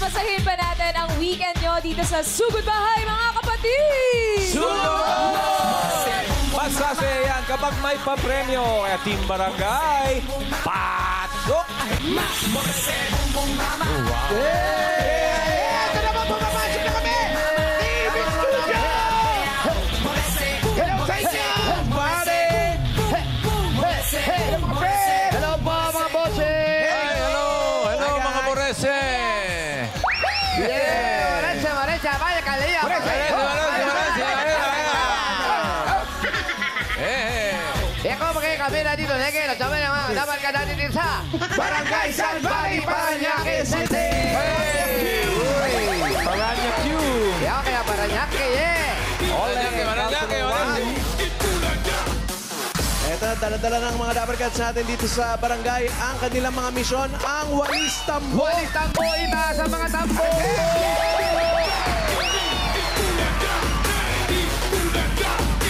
pasahin pa natin ang weekend nyo dito sa Sugod Bahay, mga kapatid! Masasaya yan kapag may papremyo. Kaya Team Barangay, pasok! Ito naman, pumapasok na kami! TV Studio! Hello sa inyo! Pare! Hello po, mga boses! Ay, hello! Hello, mga Borese! Maresya, vaya kalaya! Eko, mga kami na dito, nege, nasama na mga dapat ka natin din sa Barangay San Valley, Paranaque City! Paranaque! Kaya Paranaque, Paranaque! Eto, dala-dala ng mga dabarkats natin dito sa barangay. Ang kanilang mga misyon, ang Walis Tambo. Walis Tambo, ita sa mga tambo!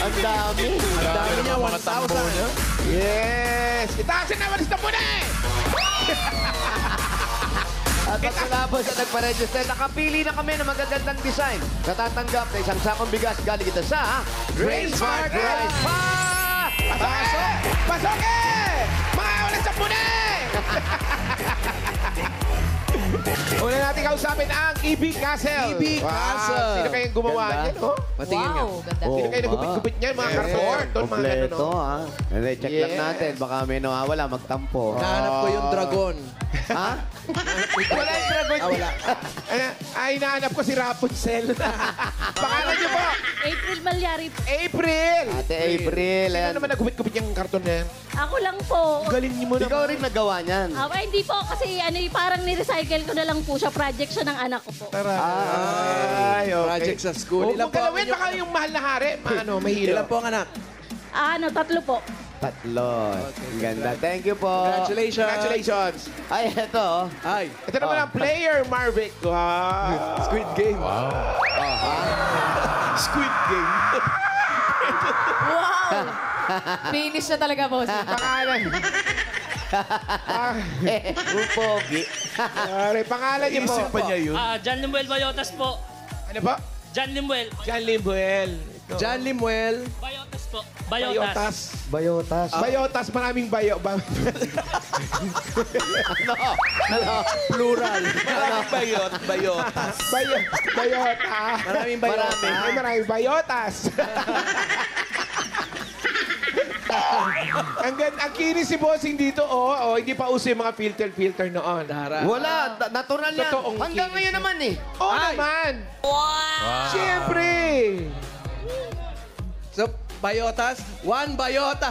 Ang dami. Ang dami niya, 1,000. Yes! Itaasin na, Walis Tambo na eh! At matapos at nagpa-register, nakapili na kami ng magagandang design. Natatanggap na isang sakong bigas galing ito sa Grain Smart Rice Pa! Pasok! Pasok eh! Mga Walis Tambo na eh! Una natin kausapin ang E.B. Castle. E.B. Castle. Sino kayong gumawa Ganda. niyan, oh? Patingin nga. Ganda. Sino kayo nagupit-gupit niyan? Mga karton? Mga Kompleto, gano'n. ha? Check lang natin. Baka may nawawala, magtampo. Nahanap ko yung dragon. Ha? Wala yung dragon. Wala. Ay, hinahanap ko si Rapunzel. Pangalan niyo po? April Malyari. April. Ate April. Sino Ayan. naman nagupit-gupit yung karton na yan? Ako lang po. Galing niyo mo Ikaw rin nagawa niyan. Hindi po kasi parang ni-recycle ko na lang po siya. Project siya ng anak ko po. Ay, okay. Project sa school. Huwag mong galawin, baka yung mahal na hari. Mahilo. Ilan po ang anak? 3 po. Tatlo. Ang ganda. Thank you po. Congratulations. Congratulations. Ay, eto. Ay. Ito naman ang player, Marvic. Wow. Squid Game. Squid Game. Wow! Finish na talaga, boss. Pangalan. Pogi. Pangalan niyo po. Isip pa niya yun. John Limuel Bayotas po. Ano po? John Limuel. John Limbuel. John Limuel. Bayotas po. Bayotas. Bayotas. Bayotas, maraming bayo. Plural. Maraming bayot. Bayotas. Bayota. Maraming bayot. Maraming bayotas. ang kinis si Bossing dito, hindi pa uso yung mga filter noon. Wala. Natural yan. Totoong Hanggang kinis ngayon yan. naman eh. Oo naman. Wow! Siyempre. So, bayotas, one bayota.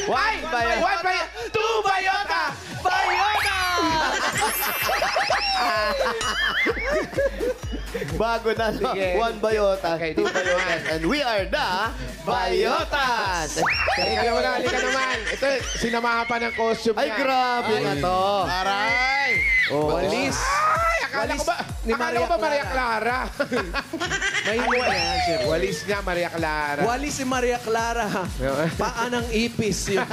One bayota. Two bayota. Bayota! Bago na. Sige. One Bayotas. Okay, Two dito Bayotas. And we are the Bayotas. Halika naman. Ito, sinamahan pa ng costume Ay, niya. grabe na to. Aray! Oh, Walis. Ay, akala ko ba Maria Clara? Mahinuwa yan, sir. Walis nga, Maria Clara. Walis si Maria Clara. Paa ng ipis. Yung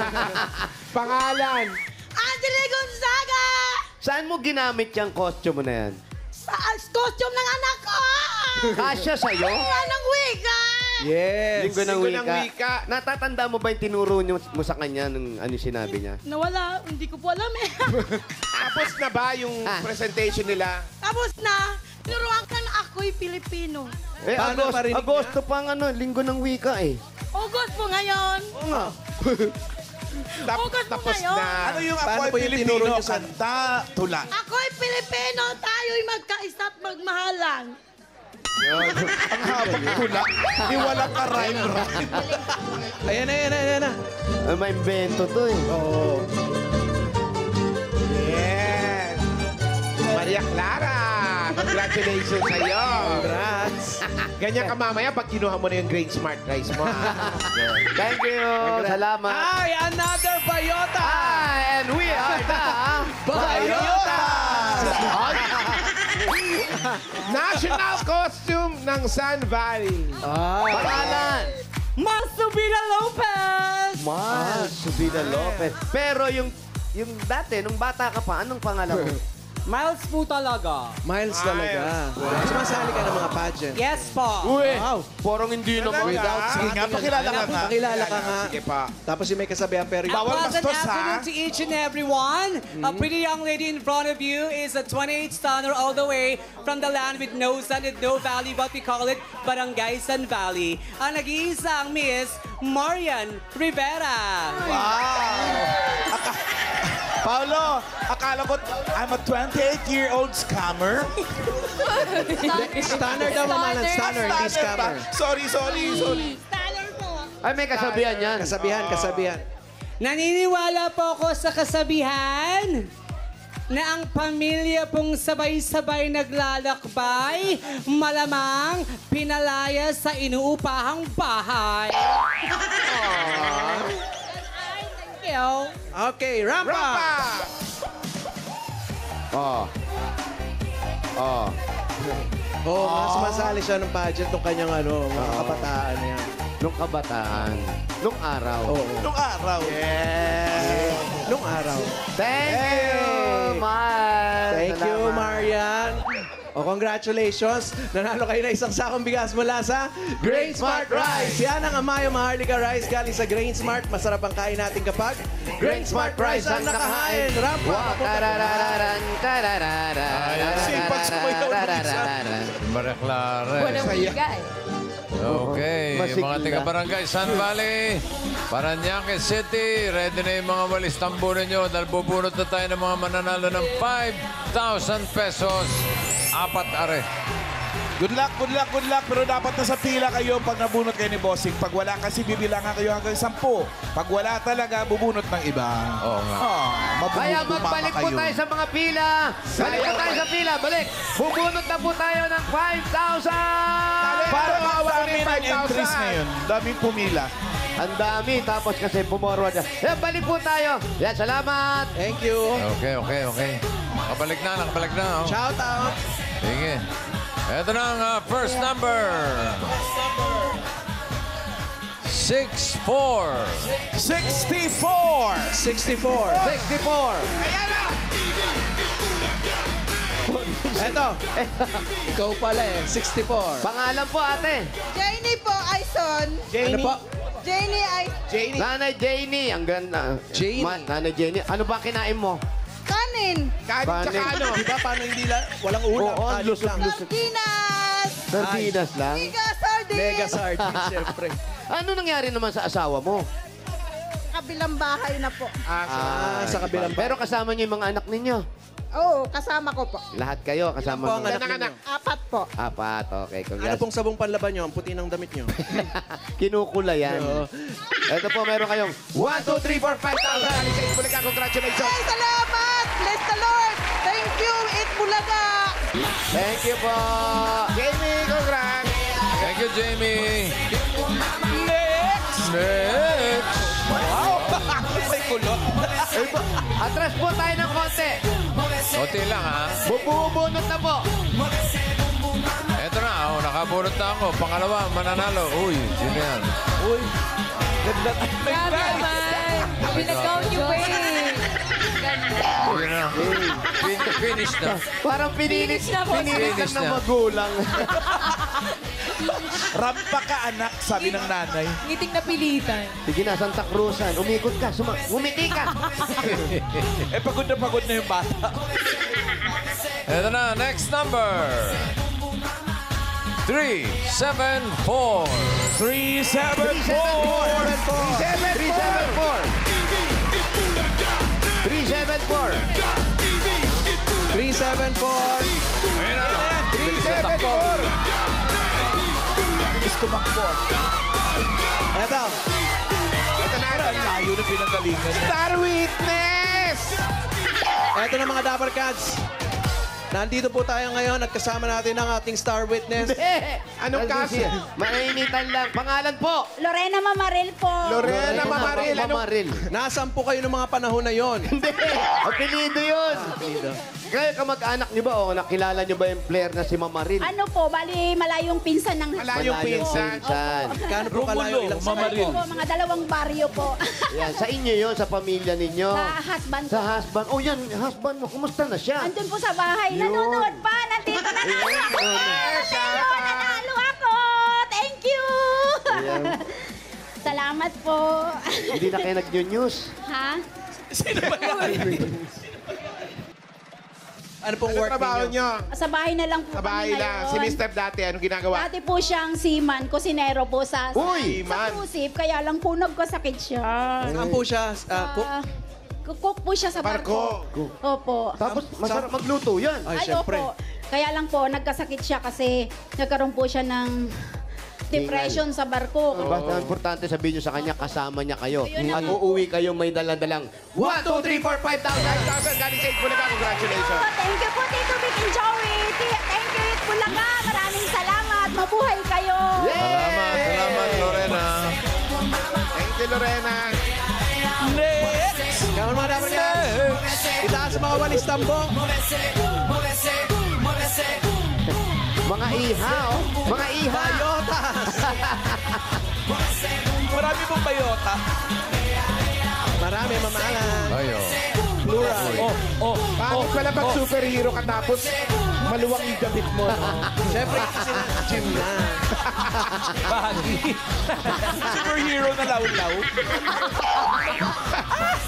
Pangalan. Angela Gonzaga! Saan mo ginamit yung costume mo na yan? Sa costume ng anak ko! Kasya sa'yo? Anong wika? yes. Linggo ng Linggo ng wika. wika. Natatanda mo ba yung tinuro mo sa kanya nung ano sinabi niya? Nawala, hindi ko po alam eh. Tapos na ba yung presentation nila? Tapos na, tinuruan ka na ako'y Pilipino. Eh, Paano marinig niya? Agosto pang linggo ng wika eh. August po ngayon. Oo nga. August po Tapos ngayon. na. Ano yung Paano ako'y po yung Pilipino, tinuro niyo sa- kanta, tula? Ako'y Pilipino, tayo'y magkaisa at magmahalan. Ang habang tula, di walang ka-rhyme-rhyme. Ayan na. May invento to eh. Oo. Yes. Maria Clara. Congratulations sa'yo. Congrats. Ganyan ka mamaya pag kinuha mo na yung Grain Smart Rice mo. Thank you. Salamat. Ay, another bayota! And we are the Bayota! National costume ng Sun Valley. Pangalan. Masubira Lopez! Subida Lopez. Pero yung yung dati, nung bata ka pa, anong pangalan mo? Miles po talaga. Miles talaga. Sumasali ka ng mga pageant. Yes po. Uy, Wow. parang hindi naman. Sige nga, pakilala ka nga. Pakilala ka nga. Sige pa. Tapos yung may kasabihan pero Bawal Pleasant bastos, ha? afternoon to each and everyone. A pretty young lady in front of you is a 28 stunner all the way from the land with no sun and no valley, but we call it Barangay San Valley. Ang nag-iisang Miss Marian Rivera. Paolo, akala ko I'm a 28-year-old scammer. Stunner daw, mamalan. Stunner, hindi scammer. Sorry. Ay, may kasabihan yan. Kasabihan. Naniniwala po ako sa kasabihan na ang pamilya pong sabay-sabay naglalakbay, malamang pinalaya sa inuupahang bahay. Thank you. Okay, Rampa! Oh. Oo, sumasali siya ng pageant ng kanyang mga kabataan niya. Nung kabataan. Nung araw. Oo. Nung araw. Nung araw. Thank you, Mar. Thank you, Salamat. Marian. O, congratulations. Nanalo kayo na isang sakong bigas mula sa Grain Smart Rice. Yan ang Amayo Maharlika Rice galing sa Grain Smart. Masarap ang kain natin kapag Grain Smart Rice ang nakahain. Rampa! Wow, tarararan, tarararan, Sipag sumayaw ng isa. Maria Clara. Walang bigay. Okay, yung mga Masigla. taga-barangay San Valley, Parañaque City, ready na yung mga walis tambunan nyo dahil bubunot na tayo ng mga mananalo ng 5,000 pesos. 4 are. Good luck. Pero dapat nasa pila kayo pag nabunot kayo ni Bossing. Pag wala kasi bibilangan kayo hanggang 10. Pag wala talaga, bubunot ng iba. Oo nga. Kaya magbalik po tayo sa mga pila. Balik po tayo sa pila. Balik. Bubunot na po tayo ng 5,000! Para makawala ng entries ngayon. Daming pumila. Ang dami. Tapos kasi pumorward. Yan, balik po tayo. Yan, salamat. Thank you. Okay. Nakabalik na. Oh. Shout out. Sige. Ito na ang first number. 64. 64! 64. 64. Eto. Ikaw pala 64. Pangalan po, ate. Janie po, Aison. Ano po? Janie, Aison. Nanay Janie. Ang ganda. Janie. Nanay Janie. Ano ba kinain mo? Kanin. Kanin. Di ba paano hindi walang ulam? Oo, Kalis lang. Sardinas. Sardinas lang. Mega sardines. Mega sardines, siyempre. Ano nangyari naman sa asawa mo? Kabilang bahay na po. Sa kabilang Pero kasama niyo yung mga anak ninyo. Oo, kasama ko po. Lahat kayo kasama po ang mo. anak ninyo? 4 po. 4, okay. Ano Congrats. pong sabong panlaban nyo? Ang puti ng damit nyo. Kinukula yan. Oo. Ito po, meron kayong 1, 2, 3, 4, 5,000. Congratulations. Ay, salamat! Bless the Lord! Thank you, Eat Bulaga! Thank you po. Jamie, congrats. Thank you, Jamie. Next. May kulot. Atras po tayo ng konti. Konti lang, ha? Bubunot na po. Ito na, nakabunot na ako. Pangalawa, mananalo. Uy, sino yan? Uy. Ganda. Grabe naman. Pinag-count yung way. Ganda. Yun na. Finish na. Parang pinilit Finish na po. lang Finish ng na. magulang. Rampa ka, anak, sabi ng nanay. Ngiting napilitan. Sige na, Santa Cruzan. Umikot ka. Umiti ka. Pagod na yung bata. Ito na, next number. 374. 374! Ayun na. Bilis na takbo. Bilis tumakbo. Eto. Ito na, ang layo na pinanggalingan. Star Witness! Eto na mga Dapper Cats. Nandito po tayo ngayon at kasama natin ang ating star witness. Anong kaso? Mainitan lang. Pangalan po. Lorena Mamaril po. Lorena Mamaril. Mamaril. Nasaan po kayo ng mga panahon na yon? Hindi. Apelido yun. Kayo kamag-anak niyo ba o nakilala niyo ba yung player na si Mama Rin? Ano po, bali malayong pinsan ng Malayong pinsan. Gaano po kalayo? Ilang Ano po, mga 2 baryo po. Yan, sa inyo yun, sa pamilya ninyo. Sa husband Sa ko. husband. Oh, yan, husband mo. Kumusta na siya? Andun po sa bahay. Nanonood pa. Nandito nanalo ako. Nanalo ako. Thank you. Ayan. Salamat po. Hindi na kayo nag-news. Ha? Ano pong work trabaho ninyo? nyo? Sa bahay na lang po Sa bahay kami lang. Si ngayon. Mr. dati, anong ginagawa? Dati po siyang seaman, kusinero po sa Uy! sa cruise ship, kaya lang po nagkasakit siya. Saan po siya? Cook? Cook po siya sa barko. Opo. Tapos, masarap magluto yan. Ay, syempre. opo. Kaya lang po, nagkasakit siya kasi nagkaroon po siya ng depression sa barko. Basta ang importante sabihin nyo sa kanya, kasama niya kayo. Ayun At na. uuwi kayo may dala-dalang 1, 2, 3, 4, 5,000. 5,000 galing sa Bulaga. Congratulations. Thank you po, Tito Vic and Joey. Thank you, Bulaga. Maraming salamat. Mabuhay kayo. Salamat, Lorena. Thank you, Lorena. Kaman mga dapat niya. Itaas sa mga walis tambong. Mga ihaw. Mga ihaw. Bayotas. Marami pong bayota. Marami, mamahalan. Ayo. Plural. Bakit pala pag superhero ka tapos maluwang yung damit mo, no? Siyempre, kasi na gym na. Bahagi. Superhero na law-law.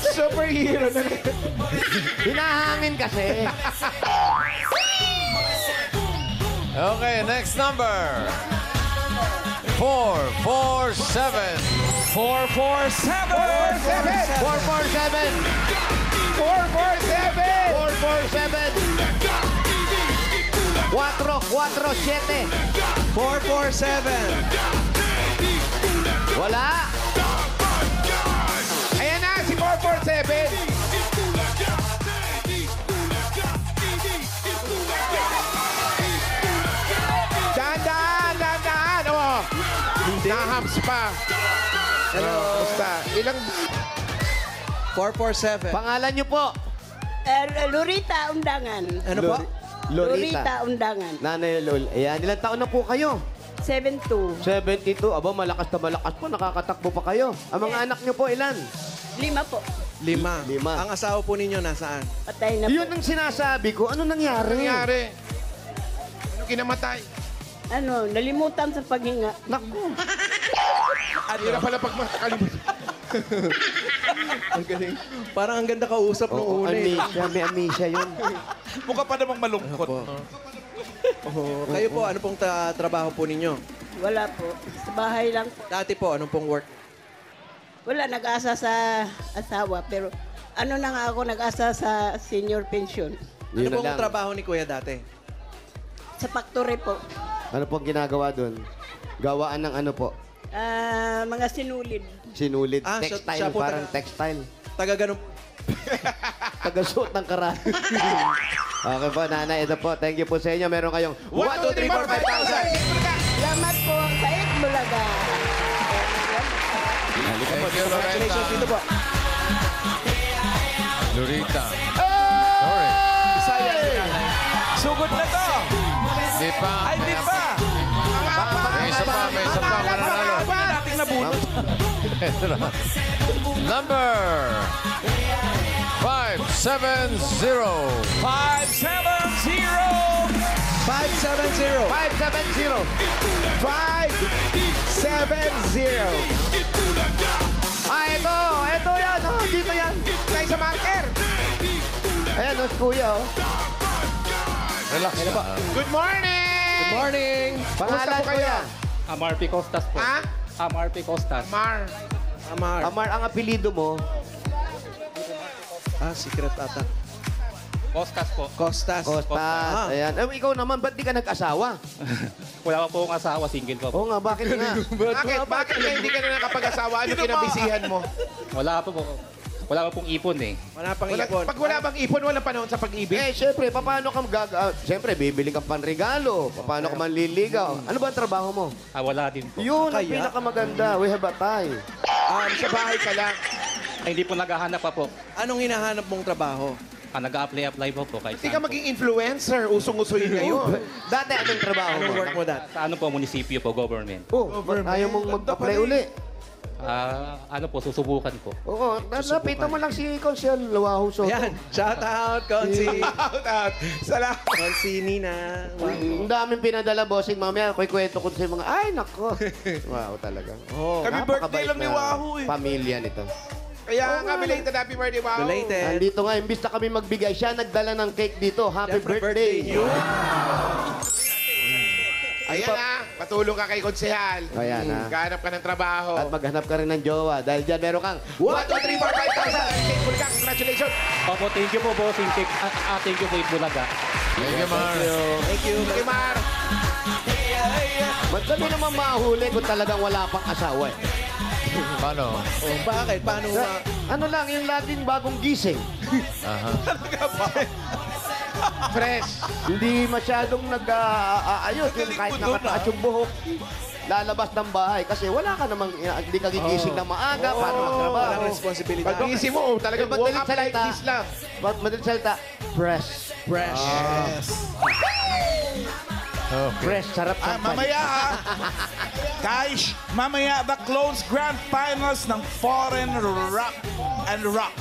Superhero na Hinahangin kasi. Okay, next number. 447. 447. 447. 447. 447. 447. 447. Wala. Ayan na, si 447. Dahan. Oh. Nahams pa. Hello. Basta, ilang... 447. Pangalan niyo po? Lorita Undangan. Ano po? Lorita. Undangan. Nanay Lol. Ayan, ilang taon na po kayo? 72. 72. Aba, malakas na malakas po. Nakakatakbo pa kayo. Ang mga anak niyo po, ilan? 5 po. 5. Lima. Ang asawa po ninyo nasaan? Patay na po. Yun ang sinasabi ko. Ano nangyari? nangyari? Ano kinamatay? Nalimutan sa paghinga. Naku. Ano na pala pag makakalimutan? Ang galing. Parang ang ganda kausap nung Oo, una. amnesia. May amnesia yun. Mukha pa namang malungkot. Kayo po, ano pong trabaho po ninyo? Wala po. Sa bahay lang po. Dati po, anong pong work? Wala, nag-asa sa asawa. Pero ano na nga ako, nag-asa sa senior pension. Ano Yun na pong lang. trabaho ni Kuya dati? Sa factory po. Ano pong ginagawa doon? Gawaan ng ano po? Mga sinulid. Sinulid. Ah, Textile. siya po Parang taga- textile. Taga ganun. Taga-suot ng karate. Okay po, nanay. Ito po. Thank you po sa inyo. Meron kayong 1, 2, 3, 4, 5,000. Salamat po sa Bulaga. Thank you, Congratulations dito Lorena. po. Lorita. Sorry. Sugod na to. Di pa. Ay, di pa. May isa pa. Mananalo. Nating nabunot. Number 570. 570. 570. 570. 570. Ito. Ito yan. Oh, dito yan. Tayo sa marker. Ayan, oh, si Kuya. Oh. Relax na. Good morning! Good morning. Pangalan po kayo? Kuya. Amar P. Costas po. Ha? Amar P. Costas. Mar. Amar. Amar, ang apelido mo. Secret ata. Costas po. Costas. Costas. Ah. Ayan. Ikaw naman, ba't di ka nag-asawa? Wala pa po akong asawa, single pa po. Oo nga, bakit nga? Bakit na hindi ka na nakapag-asawa? Ano kinabisihan mo? Wala pa po. Wala pa pong ipon eh. Wala pang ipon. Pag wala bang ipon, walang panahon sa pag-ibig. Eh, syempre, paano ka syempre, bibili ka panregalo. Paano ka manliligaw? Ano ba ang trabaho mo? Wala din po. Yun, ang Kaya? pinakamaganda. We have a tie. Sa bahay ka lang. Ay, hindi po naghahanap pa po. Anong hinahanap mong trabaho? Nag-a-apply po kahit Hindi ka maging influencer. Usong-uso yun ngayon. Dati anong trabaho mo? Anong work mo dati? Sa ano po, munisipyo po, government. Oh, ayaw mong mag-apply uli. Ano po, susubukan po. Oo, napitan mo lang si Consiel Luwaho Soto. Yan, shout out, Consi. Salamat. Consi Nina. Ang daming pinadala, bossing. Mamaya, kwento ko sa mga, ay, nako. Wow, talaga. Oh, Kami birthday lang ni Wahoo eh. Pamilya nito. Kaya nga, belated happy birthday, Wahoo. Belated. Andito nga, imbis na kami magbigay, siya nagdala ng cake dito. Happy birthday. Ayan na, patulong ka kay Konsehal. Ayan na. Gahanap ka ng trabaho. At maghanap ka rin ng jowa. Dahil dyan, meron kang 1, 2, 3, 4, 5,000. Cake Bulaga, congratulations. Opo, thank you po, bossing. Thank you po, Bulaga. Thank you, Mar. Thank you. Kay Mar. Madali naman mahuli kung talagang wala pang asawa eh. Paano? Oh, bakit? Paano ma... Ano lang, yung laging bagong gising. Aha. Fresh. Hindi masyadong nag-aayos. Kahit nakataas yung buhok, lalabas ng bahay. Kasi wala ka namang, hindi ka gigising ng maaga para magtrabaho. Walang responsibilidad. Pag-iisip mo, talagang walk up like this lang. Madaling salita, fresh. Fresh. Yes. Okay. Fresh, sarap sa Mamaya, guys, mamaya the close grand finals ng Foreign Rap and Rock.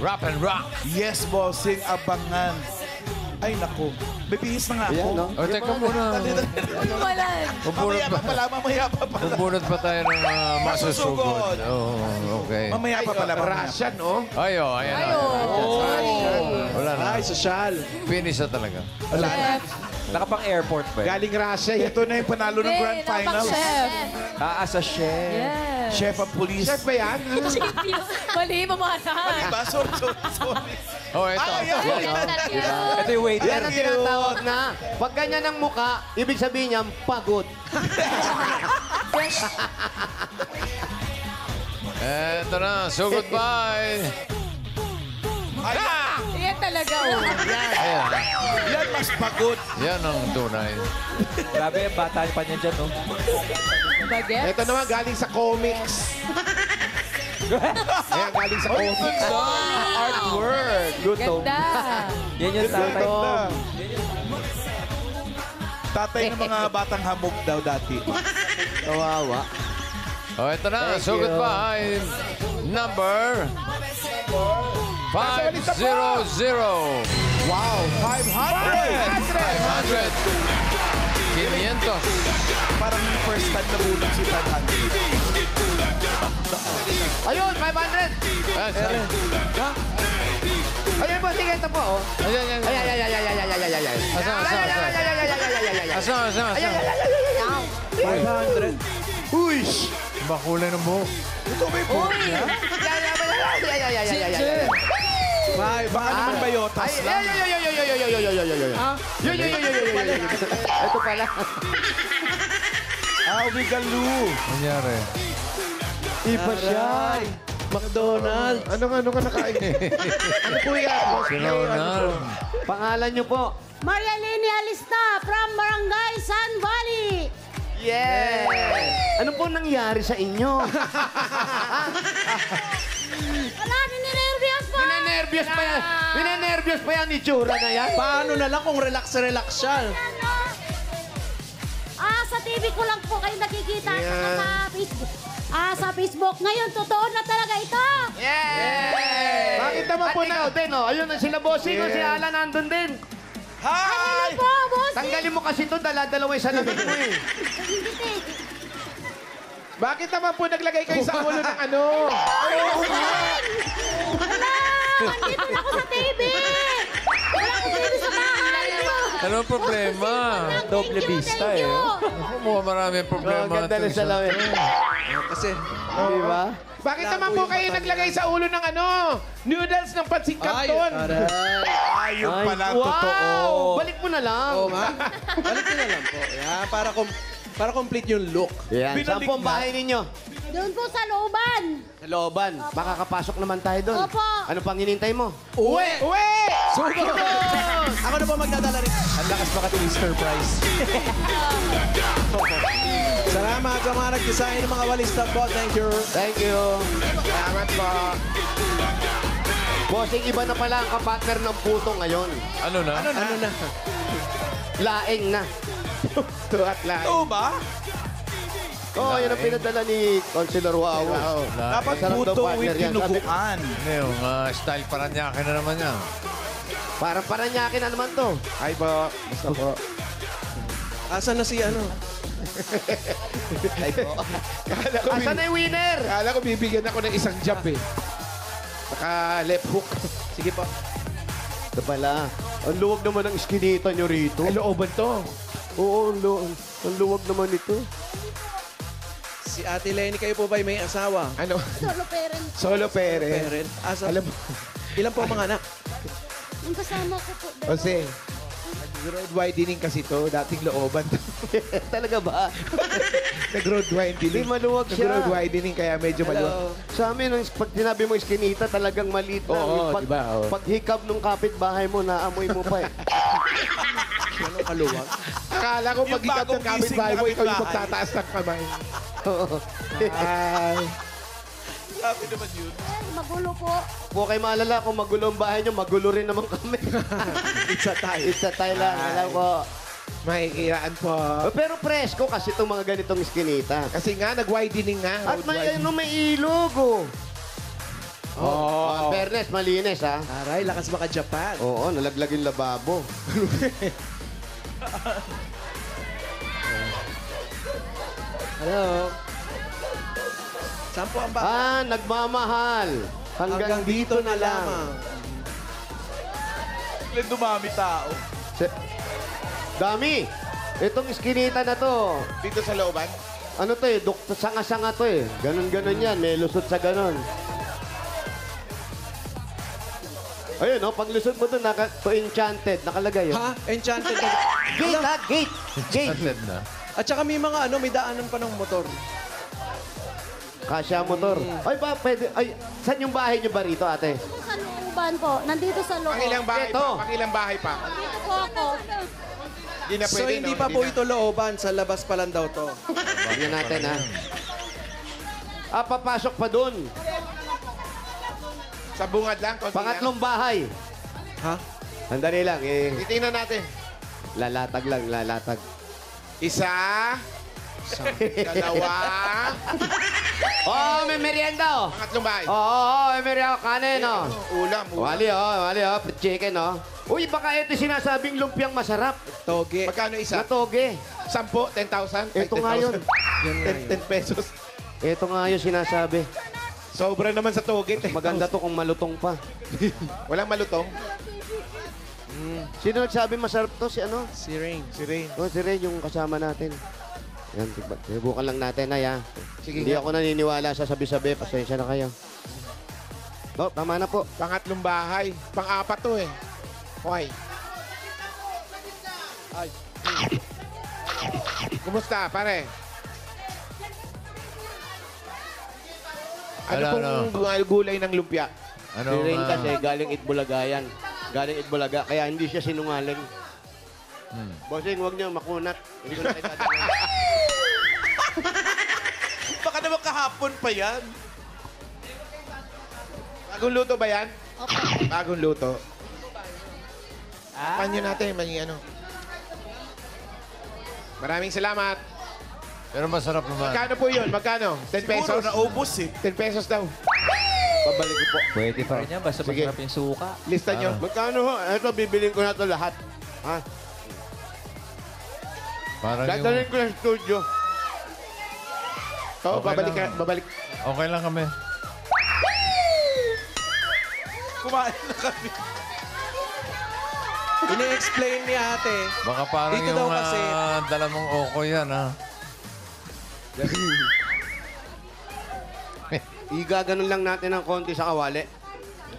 Rap and rock. Yes, bossing, abangan. Ay, naku. Bibihis na nga ako. Ayan, no? O, teka muna. Walan. Mamaya pa pala, mamaya pa pala. Bubunot pa tayo ng masusugod. Oh, okay. Mamaya pa pala. Russian, no? Ayo, ayan na. Wala na. Ay, social. Finish na talaga. Chef. Nakapang-airport ba? Galing Russia. Ito na yung panalo ng grand finals. Chef. As a chef. Yes. Chef ang police. Chef ba yan? Mali, mamana. Diba? Sorry. Oh, ito. Ito yung waiter. Yan ang tinatawag na, pag ganyan ang muka, ibig sabihin niya, pagod. Eto na. So, goodbye. Yan talaga. Oh. Ayan. Yan mas pagod. Yan ang tunay. Grabe, bata pa niya dyan, no? Bagets. Ito naman, galing sa comics. Ayan, galing sa comics. Artwork. Ganda. Yan yung tatay. Tatay ng mga batang hamog daw dati. Kawawa. Oh, ito na. So, goodbye. Number 500. Wow, 500! 500. 500. Parang first time na bulag si 500. Ayun, 500! Ayan, sorry. Ayun po, sige, ito po, oh. Ayan. Ay. Asa. 500. Uy! Bakulay ng buhok. Ay, Baka naman bayotas lang. Ito pala. Wigaloo. Nangyari. Iba siya. McDonald's. Ano ka nakain? Ano po yan? Si Ronald. Pangalan niyo po. Marialini Alista from Barangay San Valley. Yes! Ano po nangyari sa inyo? Wala, ninervyos po. Ninenervyos pa yan, itsura na yan. Paano na lang kung relax siya? Sa TV ko lang po kayo nakikita sa Facebook. Sa Facebook. Ngayon, totoo na talaga ito. Yes! Bakit naman po At ikaw din, oh. Ayun, sila bossing, oh, si Alan nandun din. Hi! Ano po, boss? Tanggalin mo kasi ito, dala-dalawa yung salamin mo eh. Bakit naman po naglagay kayo sa ulo ng ano? Wala! Nandito na ako sa TV! Wala akong TV sa bahay! Anong problema? Doble vista eh. Mukhang maraming problema. Oh, ganda ng salamin. Kasi, Di ba? Bakit naman po kayo naglagay sa ulo ng ano? Noodles ng pansing canton. Ayun pala, Wow! totoo. Balik mo na lang. oh, ma'am. Balik na lang po. Yan, para complete yung look. Yan. Saan Binalik po ang na. bahay ninyo? Doon po sa looban. Sa looban. Makakapasok naman tayo doon. Opo. Ano pang hinintay mo? Uwi! Uwe! Sugod! Ako na po magdadala rin. Ang lakas maka-twister prize. Salamat sa mga nag-design ng mga walis na po. Thank you. Thank you. Salamat po. Bossing, iba na pala ang kapartner ng puto ngayon. Ano na? Ano na? Laeng na. Tuhat lang. Oo ba? Oo, yan ang pinadala ni Consular Wow. Dapat Masarap daw puto partner with yan. Sabi- dinuguan. Ano yung style Paranaque na naman yan. Parang Paranaque na naman to. Ay po. Basta po. Asan na si ano? Kala ko, Asan na yung winner? kala ko bibigyan ako ng isang jump eh. Saka left hook. Sige po. Ito pala. Ang luwag naman ng iskinita nyo rito. Ay, looban to. Oo, ang luwag naman ito. Si Ate Lenny, kayo po ba'y may asawa? Ano? Solo parent. Solo parent. Parent? Asa? Alam mo, Ilan po ang mga anak? Yung kasama ko po. kasi, nag-road widening kasi to. Dating looban to. Talaga ba? Nag-road widening. Hindi, maluwag siya. Nag-road widening kaya medyo maluwag. Sa amin, pag sinabi mo iskinita, talagang maliit na. Oo, pag, diba? Oo. Pag hikab nung kapitbahay mo, naamoy mo pa eh. Ano kaluwag? Akala ko Yung pag ikap bagong ng kapitbahay gising na mo, ikaw yung kapitbahay. magtataas ng kamay. Oo. Ay. Sabi naman yun. Ay, magulo po. Huwag kayo maalala, kung magulo ang bahay nyo, magulo rin naman kami. It's a tie. It's a Thailand. Alam ko. Makikiraan po. Pero presko kasi itong mga ganitong iskinita. Kasi nga, nag-widening nga. At road may, widening. may ilog, oh. Oh. Fairness, malinis, ha? Aray, lakas baka Japan. Oo, nalaglag yung lababo. Hello? Saan po ang ba? Nagmamahal. Hanggang dito na lang. Biglang dumami tao. Dami. Itong iskinita na to. Dito sa looban. Ano to eh? Sanga-sanga to eh. Ganon-ganon yan. May lusot sa ganon. Ayun, no? Pag lusot mo to, to enchanted. Nakalagay, oh. Ha? Enchanted na. Gate, ha? Gate. Gate. Started na. At saka may mga ano, may daanan pa ng motor. Kasya motor. Ay, ba, pwede. Ay, saan yung bahay niyo ba rito, ate? Sa looban po. Nandito sa loob. Pangilang bahay Ito. pa. Pangilang bahay pa. Dito po ako. Hindi na So pwede, hindi no? pa po na. ito looban, sa labas pa lang daw to. Tignan natin, ha? Papasok pa dun. Sa bungad lang. konti Pangatlong bahay. Ha? Sandali lang, eh. lang. Titingnan natin. Lalatag lang, lalatag. Isa. Dalawa. Oh, may merienda, oh. Pangatlong bahay. May merienda. Kanin, oh. Ulam. Wali, oh. Chicken, oh. Uy, baka ito sinasabing lumpiang masarap. Toge. Magkano isa? Natoge. 10, 10,000. Ay, Ito nga yun. 10 pesos. Ito nga yung sinasabi. Sobra naman sa toge. Maganda to kung malutong pa. Walang malutong. Sino nagsabi masarap to? Si ano? Si Rain. Si Rain. Oh, si Ray, yung kasama natin. Yan, tibukan lang natin, ay, ha? Sige Hindi nga. ako naniniwala sa sabi-sabi. Pasensya na kayo. Oh, tama na po. Pangatlong bahay. Pang-apat to eh. Okay. Ay. Kumusta, pare? Ano pong gulay ng lumpia? Ano, Si Rain kasi galing Itbulaga yan. Galing Itbulaga, kaya hindi siya sinungaling. Bossing, huwag niyo makunat. Hindi ko na kayo dadalhin. Baka naman kahapon pa yan. Bagong luto ba yan? Opo. Bagong luto. Panyo natin, ano. Maraming salamat. Pero masarap naman. Magkano po yun? Magkano? 10 pesos? Siguro naubos eh. 10 pesos daw. Babalik ko po. Pwede pa rin yan, basta Sige. masarap yung suka. Lista nyo. Magkano ho? Ito, bibilin ko na to lahat. Ha? Parang yung... Dadalhin ko sa studio. Oo, Okay babalik lang. ka. Babalik. Okay lang kami. Kumain na kami. Ini-explain ni ate. Baka parang Dito daw yung kasi- dala mong oko yan, ha? Igaganon lang natin ng konti sa kawali.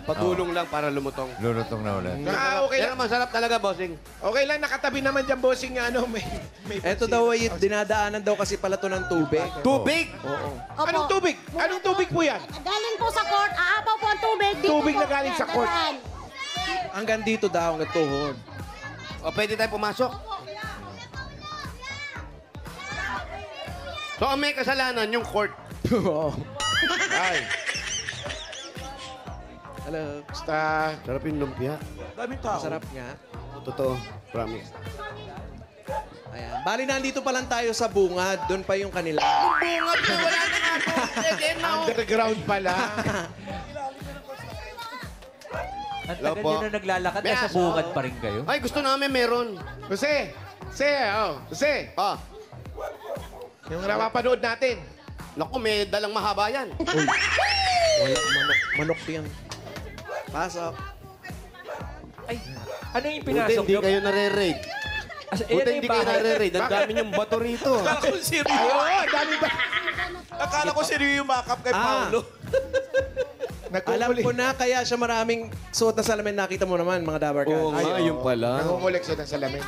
Pagulong lang para lumutong. Lulutong na ulit. Okay Yan lang. ang masarap talaga, bossing. Okay lang, nakatabi naman dyan, bossing, ano, may Ito daw ay dinadaanan daw kasi pala to ng tubig. Tubig! Oo. Opo. Anong tubig? Anong tubig po yan? Galing po sa court. Aapaw po ang tubig. Dito Tubig po. na galing sa Yan, court. dadaan. Hanggang dito daw, hanggang tuhod. O, pwede tayo pumasok. So, ang may kasalanan, yung court. Ay. Hello. Basta, Sarap yung lumpia. Daming tao. Masarap nga. Totoo. Promise. Ayan. Bali, nandito pa lang tayo sa bungad. Doon pa yung kanila. Bungad na wala na nga po. underground pala. Ang Hello tagal po. nyo na naglalakad, Yes. nasa bungad pa rin kayo. Ay, gusto namin meron. Jose, Jose, Ah, yung napapanood natin. naku, may dalang mahaba yan. Wala, manok yan. Pasok. Ay, ano yung Buti pinasok hindi nyo? kayo nare-raid. Buti hindi kayo nare-raid. Ang dami niyong bato rito. Akala ko seryo. Ayun, dami ba? Akala ko seryo yung makeup kay Ah. Paolo. Alam ko na, kaya siya maraming suot na salamin. Nakita mo naman, mga Dabar Cats. Oo nga, yung pala. Nangungulik siya ng salamin.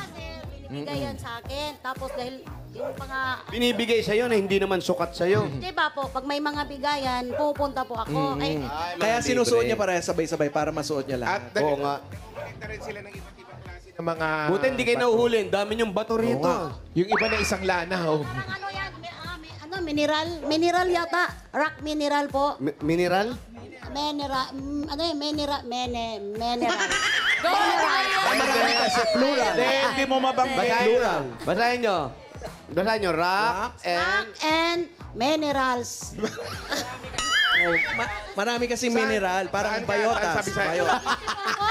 Binigay yan sa akin. Tapos dahil yung mga... Binibigay sa'yo na hindi naman sukat sa'yo. Di ba po, pag may mga bigayan, pupunta po ako. Ay, Kaya sinusuot niya para sabay-sabay para masuot niya At lahat. Oo nga. nagkita rin sila ng iba't ibang klase ng mga... Buti hindi kayo nahuhuli. Ang dami niyong bato rito. Yung iba na isang lana, oh. ano yan? Mineral? Mineral yata. Rock mineral po. Mineral? Mineral. Ano yun? Mineral. Mineral. Marami kasi plural. Hindi mo mabanggit. Basahin nyo. Basahin nyo. Rock and... Rock and minerals. Marami kasi mineral. Parang Saan ka? bayotas. Sabi sa'yo. Bayot. Ako,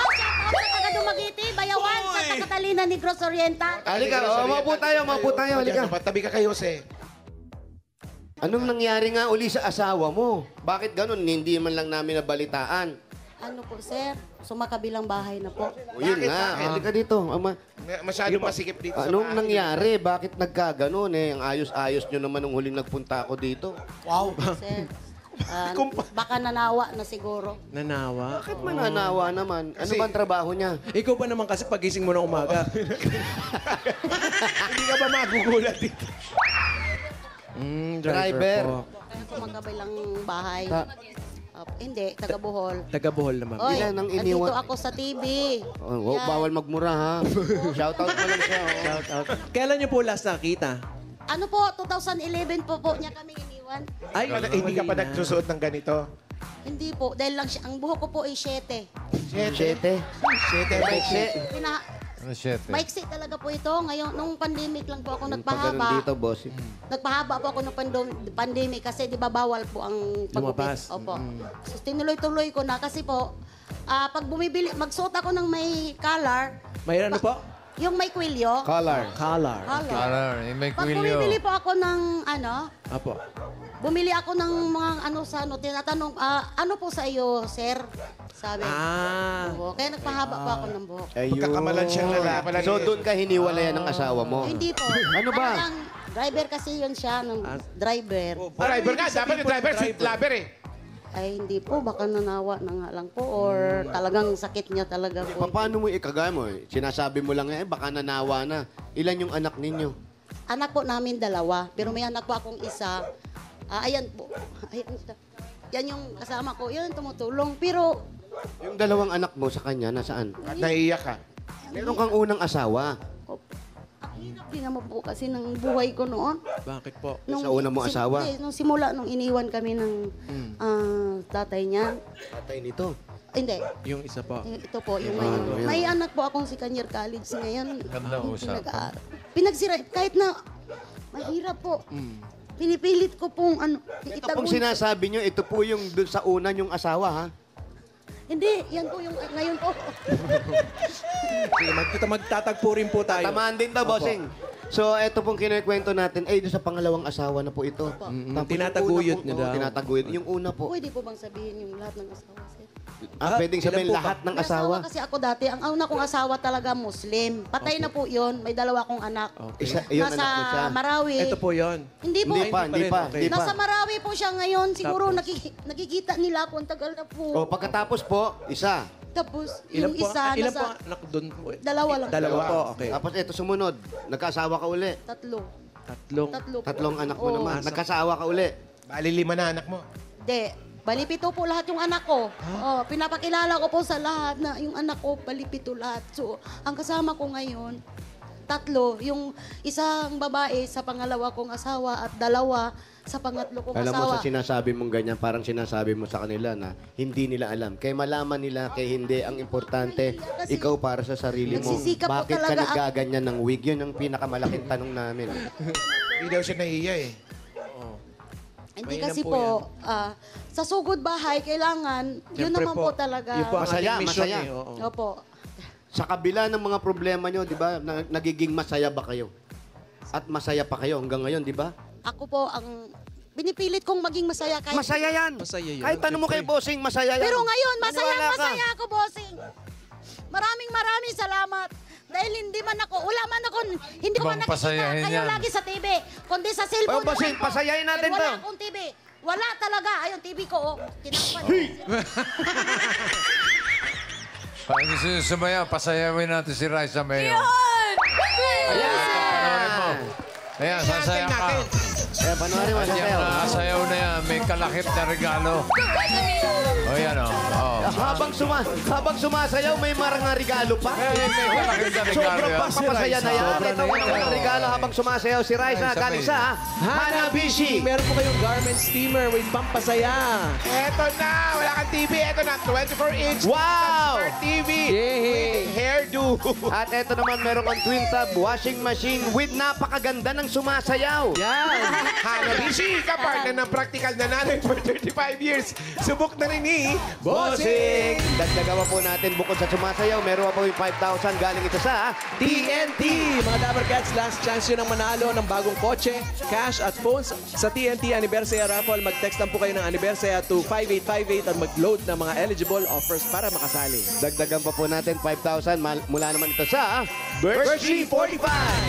sa taga Dumagiti, Bayawan, sa taga Catalina, Negros Oriental. Halika, maupo tayo, maupo tayo. Halika. Tabi ka kay Jose. Anong nangyari nga uli sa asawa mo? Bakit ganun? Hindi man lang namin nabalitaan. Ano po, sir? Sumakabilang bahay na po. O yun Bakit? nga, Bakit? halika dito. Masyadong masikip dito sa Anong bahay. nangyari? Bakit nagkaganon eh? Ang ayos-ayos nyo naman nung huling nagpunta ako dito. Sir, baka nanawa na siguro. Nanawa. Bakit mananawa naman? Ano ba ang trabaho niya? Ikaw ba naman kasi pagising mo ng umaga? Hindi ka ba magugulat dito? Driver. po. Sumakabilang bahay. Ta- Hindi, taga Bohol. Taga Bohol naman. Oy, Ilan ang nandito iniwan? ako sa TV. Oh, Yan. bawal magmura ha. Shoutout mo lang siya. Oh. Shout out. Kailan niyo po last nakita? Ano po, 2011 po niya kami iniwan. Ay, Hindi ka pa nagsusuot ng ganito. Hindi po, dahil lang siya, ang buhok ko po ay 7. Siyete. Maiksi. Ano, 7? Maiksi talaga po ito. Ngayon, nung pandemic lang po ako Pagkaroon nagpahaba. dito, boss. Nagpahaba po ako ng pandemic kasi di ba bawal po ang Lumabas. Opo. So, tinuloy-tuloy ko na kasi po, pag bumibili, magsuot ako ng may color, may ano po? yung may kwilyo. Color. Color. Color, may Pag kwilyo. bumibili po ako ng Apo. bumili ako ng mga tinatanong, ano po sa iyo, sir? Sabi. Oo, kaya nagpahaba po ako ng buhok. Ayun. Pagkakamalan siyang lalaki. So doon ka hiniwalayan ng asawa mo? Hindi po. Ano ba? Talagang driver kasi yun siya, ng driver. Driver ka, dapat yung driver, sweet lover eh. Ay, hindi po. Baka nanawa na nga lang po or talagang sakit niya talaga po. Paano mo ikagaya mo? Sinasabi mo lang baka nanawa na. Ilan yung anak ninyo? Anak po namin 2, pero may anak po akong isa. Ayan po. Ayan, yan yung kasama ko. Yan, tumutulong. Pero, Yung 2 anak mo sa kanya, nasaan? Naiiyak ka. Meron kang unang asawa. ang hirap din naman po kasi ng buhay ko noon. Bakit po? Sa una mo asawa? Hindi, nung simula, nung iniwan kami ng tatay niya. Tatay nito. Hindi. Yung isa po. Ito po, yung may, may anak po akong si Kanyar College ngayon. Gandang usapan. Pinag-aaral. Pinagsira, kahit na mahirap po. Pinipilit ko pong Ito pong sinasabi nyo, ito po yung dun sa una yung asawa, ha? Hindi, yan po yung ngayon po. Sige, magtatagpo rin po tayo. Tamaan din to, bossing. So, ito pong kinukwento natin, doon sa pangalawang asawa na po ito. Tapos yung Tinataguyod una niya po- daw. Tinataguyod. Yung una po. Pwede po bang sabihin yung lahat ng asawa, sir? Pwedeng sabihin ilan po ba? lahat ng May asawa. kasi ako dati. Ang una kong asawa talaga Muslim. Patay na po yun. May 2 akong anak. Isa, yun Nasa anak mo siya. Marawi. Ito po yon. Hindi po. Hindi pa, hindi pa. Okay. Hindi pa. Nasa Marawi po siya ngayon. Siguro Tapos? nakikita nila ako. Ang tagal na po. O, pagkatapos po, isa. Tapos Ilan yung po? isa Ilan po nasa anak doon po? 2 lang. Dalawa po, okay. Tapos ito sumunod. Nagkasawa ka uli. 3. Tatlong. 3 po. 3 anak mo Oo. naman. Nagkasawa ka uli. Bali 5 na anak mo. Hindi. Balipito po lahat yung anak ko. Oh, pinapakilala ko po sa lahat na yung anak ko, balipito lahat. So, ang kasama ko ngayon, tatlo. Yung isang babae sa pangalawa kong asawa at dalawa sa pangatlo kong Alam mo asawa. sa sinasabi mong ganyan, parang sinasabi mo sa kanila na hindi nila alam. Kaya malaman nila kay hindi. Ang importante, Kasi ikaw para sa sarili mo. nagsisikap po Bakit ka talaga naggaganyan ng wig? Yun ang pinakamalaking tanong namin. Hindi daw siya nahiya eh. Hindi kasi po, sa sugod bahay, kailangan, yun Siyempre naman po talaga. Yun po ang Masaya, ating mission masaya. eh, oo. Opo. Sa kabila ng mga problema nyo, di ba, nagiging masaya ba kayo? At masaya pa kayo hanggang ngayon, di ba? Ako po ang pinipilit kong maging masaya kahit... Masaya yan. Masaya yun. Kahit tanong mo kay Bossing, masaya yan. Pero ngayon, Maniwala ka. masaya ako, bossing. Maraming salamat. Dahil hindi man ako, hindi ko man Ibang nakikita pasayahin kayo yan. lagi sa TV. Kundi sa cellphone. Oh, bossing, naman po. pasayahin natin Pero to. wala akong TV. Wala talaga. Ayun, TV ko, oh. Tinakpan. Pag sumaya, pasayawin natin si Raisa Mayo. Ayan. Ayan, sasaya ka. Eh, panoorin mo, Ayan, sasayaw. sayaw na yan. May kalakip na regalo. O yan o. Habang sumasayaw, may mga regalo pa. May kalakip na regalo Sobrang yan. papasaya na yan. Sobra Ito na yan. mga regalo habang sumasayaw si Raisa. Raisa Galing May. sa Hanabishi. Meron po kayong garment steamer with pampasaya. Eto na! Wala kang TV. Eto na, 24-inch. Wow! Smart TV. Yay! With hairdo. At ito naman, meron kang twin tub washing machine with napakaganda ng sumasayaw. Yan. Hanabishi, kapartner ng practical na nanay for 35 years. Subok na rin ni Bossing! Dagdagan po natin bukod sa sumasayaw, meron pa po yung 5,000 galing ito sa TNT! Mga Dabber Cats, last chance yun ang manalo ng bagong kotse, cash at phones sa TNT Anniversary Raffle. Mag-text lang po kayo ng Anniversary to 5858 at mag-load ng mga eligible offers para makasali. Dagdagan pa po natin 5,000 mula naman ito sa Birch Tree 45.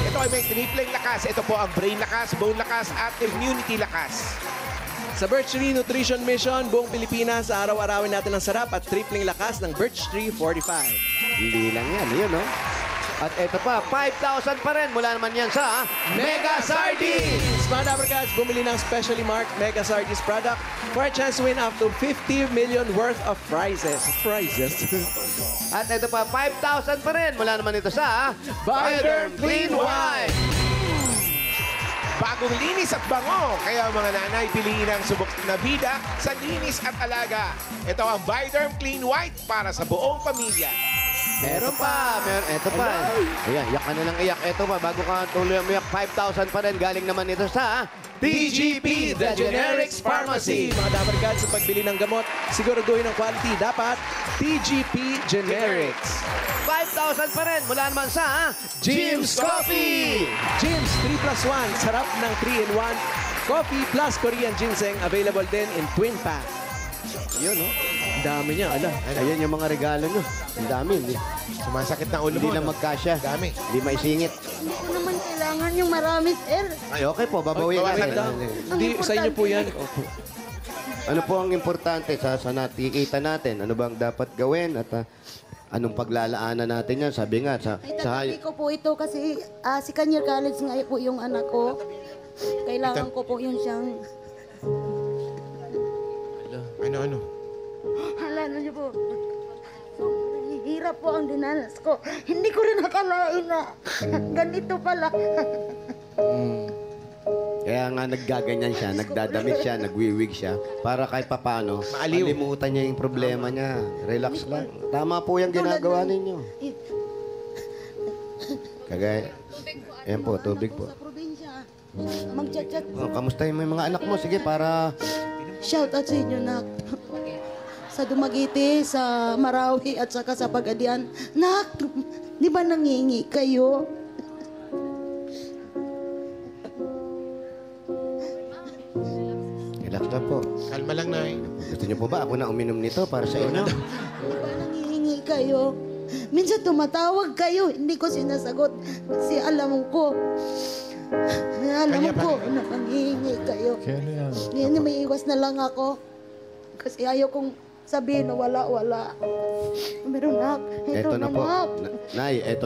Ito ay may tripleng lakas. Ito po ang brain lakas, bone lakas, at immunity lakas. Sa Birch Tree Nutrition Mission, buong Pilipinas, araw-arawin natin ang sarap at tripling lakas ng Birch Tree 45. Hindi lang yan, yun, no? At ito pa, 5,000 pa rin mula naman yan sa Mega Sardines! Mga Dabber Cats, bumili ng specially marked Mega Sardines product for a chance to win up to 50 million worth of prizes. At ito pa, 5,000 pa rin mula naman ito sa Bioderm Clean White! Bagong linis at bango. Kaya mga nanay, piliin ang subok na bida sa linis at alaga. Ito ang Bioderm Clean White para sa buong pamilya. Meron pa, ito pa. Ayan, iyak ka na lang iyak. Ito pa, bago ka tuloy umiyak, 5,000 pa rin. Galing naman ito sa TGP, The Generics Pharmacy. Mga Dabber Cats, sa pagbili ng gamot, siguraduhin ang quality. Dapat TGP Generics. 5,000 pa rin mula naman sa Jim's Coffee! Jim's 3+1, sarap ng 3-in-1. Coffee plus Korean ginseng, available din in twin pack. Yun, no? Ang dami niya, ala. Ayan yung mga regalo nyo. Ang dami, hindi. Sumasakit na ulo Hindi mo. na magkasya. Dami. Hindi maisingit. Hindi ko naman kailangan yung marami, sir. Ay, okay po. Babawiin natin. Hindi, sa inyo po yan. Opo. Ano po ang importante sa nakikita natin? Ano bang dapat gawin? At anong paglalaanan natin yan? Sabi nga, sa Itatabi ko po ito kasi si Kanyar College nga po yung anak ko. Kailangan ko po yun siyang... Ano? Hala niyo po. Sobrang hirap po ang dinanas ko. Hindi ko rin nakalain na ganito pala. Kaya nga naggaganyan siya, nagdadamit siya, nagwiwig siya, para kahit papano, malimutan niya yung problema niya. Relax lang. Tama po yung ginagawa ninyo. Kagaya, ayan po, tubig po. Sa probinsya, mag-chat-chat. Oh, kamustahin mo yung mga anak mo? Sige, para... Shout out sa inyo, Nak. Sa Dumaguete, sa Marawi, at saka sa Pagadian. Nak, di ba nangingi kayo? Relax lang po. Kalma lang, Nay. Gusto niyo po ba ako na uminom nito para sa inyo? Di ba nangingi kayo? Minsan tumatawag kayo, hindi ko sinasagot. Kasi alam ko na nangingi kayo. Ngayon may iwas na lang ako. Kasi ayaw kong sabihin na wala. Meron, Nak. Ito na po. Nak. Nay, ito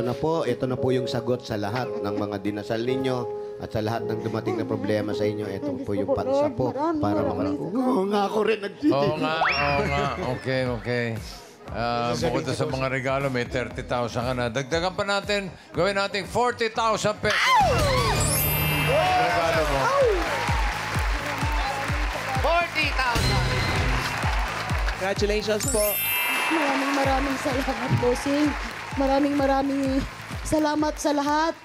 na po yung sagot sa lahat ng mga dinasal ninyo at sa lahat ng dumating na problema sa inyo. Ito po yung pansa po para Maraming Oo nga ako rin Oo nga. Okay. Bukod na sa mga regalo, may 30,000 ka na. Dagdagan pa natin, gawin natin 40,000 pesos. Regalo mo. 40,000. Congratulations po. Maraming salamat, bossing. Maraming salamat sa lahat.